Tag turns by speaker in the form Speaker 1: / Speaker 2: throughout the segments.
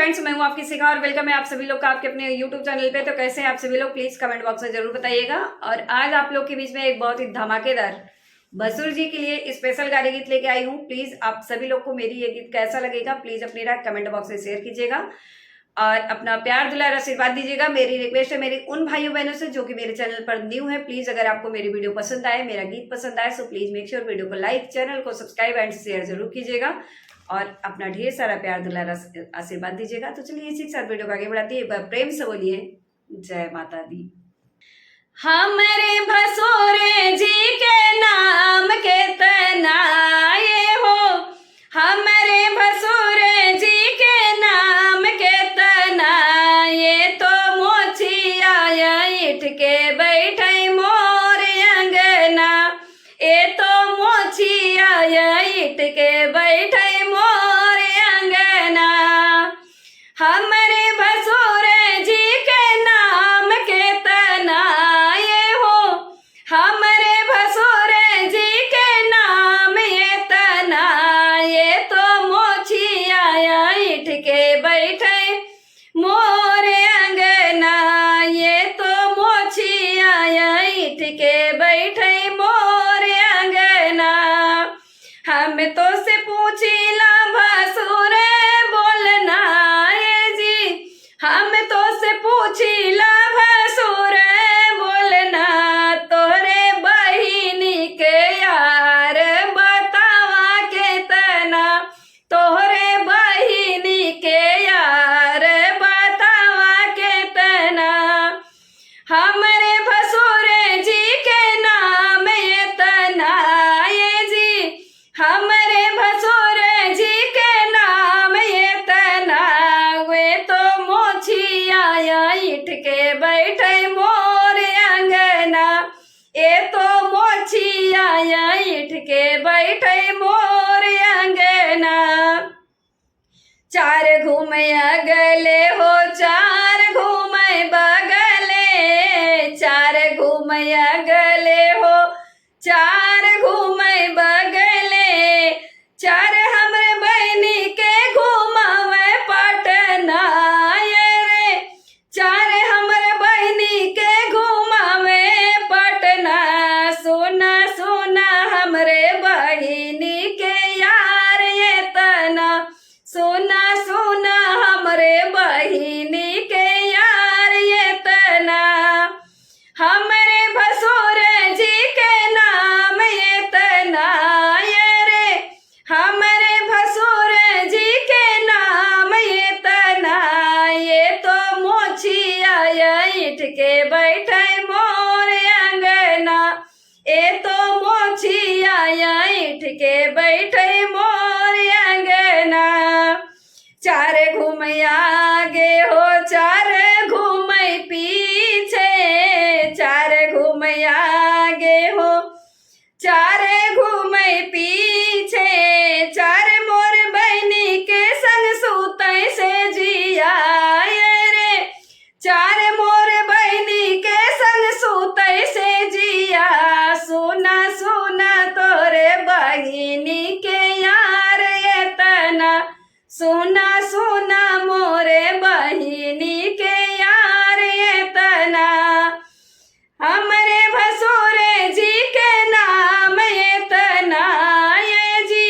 Speaker 1: Friends, मैं हूं आपकी शिखा और वेलकम है आप सभी लोग का आपके अपने यूट्यूब चैनल पे। तो कैसे हैं आप सभी लोग, प्लीज कमेंट बॉक्स में जरूर बताइएगा। और आज आप लोग के बीच में एक बहुत ही धमाकेदार भसुर जी के लिए स्पेशल गाने गीत लेके आई हूँ। प्लीज आप सभी लोग को मेरी ये गीत कैसा लगेगा, प्लीज अपनी राय कमेंट बॉक्स में शेयर कीजिएगा और अपना प्यार दुलार आशीर्वाद दीजिएगा। मेरी रिक्वेस्ट है मेरी उन भाइयों बहनों से जो कि मेरे चैनल पर न्यू है, प्लीज अगर आपको मेरी वीडियो पसंद आए, मेरा गीत पसंद आए, so please make sure video को लाइक, चैनल को सब्सक्राइब एंड शेयर जरूर कीजिएगा और अपना ढेर सारा प्यार दुलार आशीर्वाद दीजिएगा। तो चलिए इसी के साथ वीडियो को आगे बढ़ाती है। प्रेम से बोलिए जय माता दी। हमारे भसोरे जी के नाम के तनाए हो, हमारे भसोरे जी के नाम के तनाए, तो मोछिया ईट के बैठे मोर अंगना, ए तो मोछिया ईट के बैठे मोर अंगना। हमारे भसोरे जी के नाम के तनाए हो, हमारे भसोरे जी के नाम ये तनाए, तो मोछिया ईट के बैठे मोर अंगना, ये तो मोछिया ईट के बैठे मोर अंगना। हम तो से पूछिला भसुर बोलना ये जी, हम तो से पूछिला भसुर बोलना, तोरे बहिनी के यार बतावा के तना, तोरे बहिनी के यार बतावा के तना। हमारे भसुरे जी के नाम ये तनाए जी, हमारे भसुरे जी के नाम ये तना, वे तो मोछिया ईट के बैठे मोर अंगना, ए तो मोछिया ईट के बैठे मोर अंगना। चार घूमे अगले हो, चार घूमे बगले, चार घूमे अगले हो, चार घूमे बगले, चार हमरे बहनी के घुमावे पटना रे, चार हमरे बहनी के घुमावे पटना। सोना सोना हमरे बहनी के यार ये तना, सोना सोना हमरे बहिनी के यार ये तना। हमरे भसुरे जी के नाम ये तना ये रे, हमरे भसुरे जी के नाम ये तना, ये तो मोछिया ईट के बैठे मोर अंगना, ए तो मोछिया ईट के बैठे मोर अंगना। चार घूमे आगे हो, चार घूमे पीछे, चार घूमे आगे हो, चार घूमे पीछे, चार मोर बहनी के संग सूते से जिया रे, चार मोर बहनी के संग सूते से जिया। सोना सोना तोरे बहिनी के यार ये तना, सोना सोना मोरे बहिनी के यार ये तना। हमारे भसुरे जी के नाम ये तना ये जी,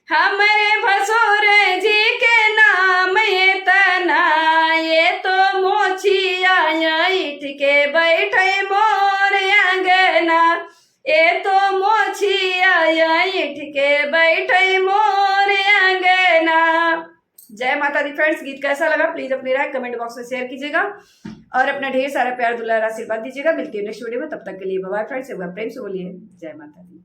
Speaker 1: हमारे भसुरे जी के नाम ये तना, ये तो मोछिया ईट के बैठे मोर अंगना, ये तो मोछिया ईट के बैठे मोर अंगना। जय माता दी। फ्रेंड्स, गीत कैसा लगा प्लीज अपनी राय कमेंट बॉक्स में शेयर कीजिएगा और अपना ढेर सारा प्यार दुलार आशीर्वाद दीजिएगा। मिलती है नेक्स्ट वीडियो में, तब तक के लिए बाय बाय फ्रेंड्स। एक बार प्रेम से बोलिए जय माता दी।